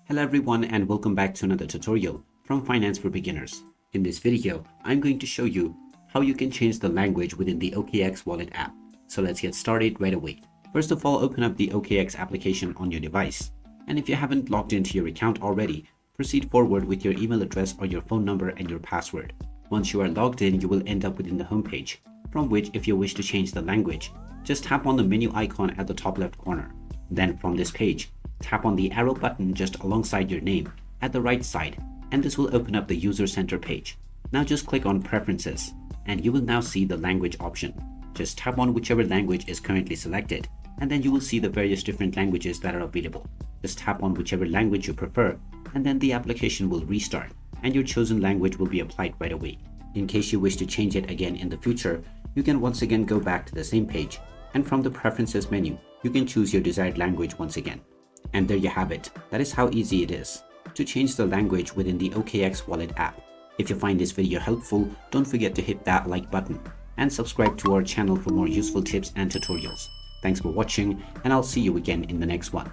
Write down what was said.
Hello everyone and welcome back to another tutorial from Finance for Beginners. In this video, I'm going to show you how you can change the language within the OKX Wallet app. So let's get started right away. First of all, open up the OKX application on your device. And if you haven't logged into your account already, proceed forward with your email address or your phone number and your password. Once you are logged in, you will end up within the homepage, from which if you wish to change the language, just tap on the menu icon at the top left corner. Then from this page, tap on the arrow button just alongside your name at the right side, and this will open up the user center page. Now just click on preferences and you will now see the language option. Just tap on whichever language is currently selected and then you will see the various different languages that are available. Just tap on whichever language you prefer and then the application will restart and your chosen language will be applied right away. In case you wish to change it again in the future, you can once again go back to the same page and from the preferences menu, you can choose your desired language once again. And there you have it. That is how easy it is to change the language within the OKX Wallet app. If you find this video helpful, don't forget to hit that like button and subscribe to our channel for more useful tips and tutorials. Thanks for watching and I'll see you again in the next one.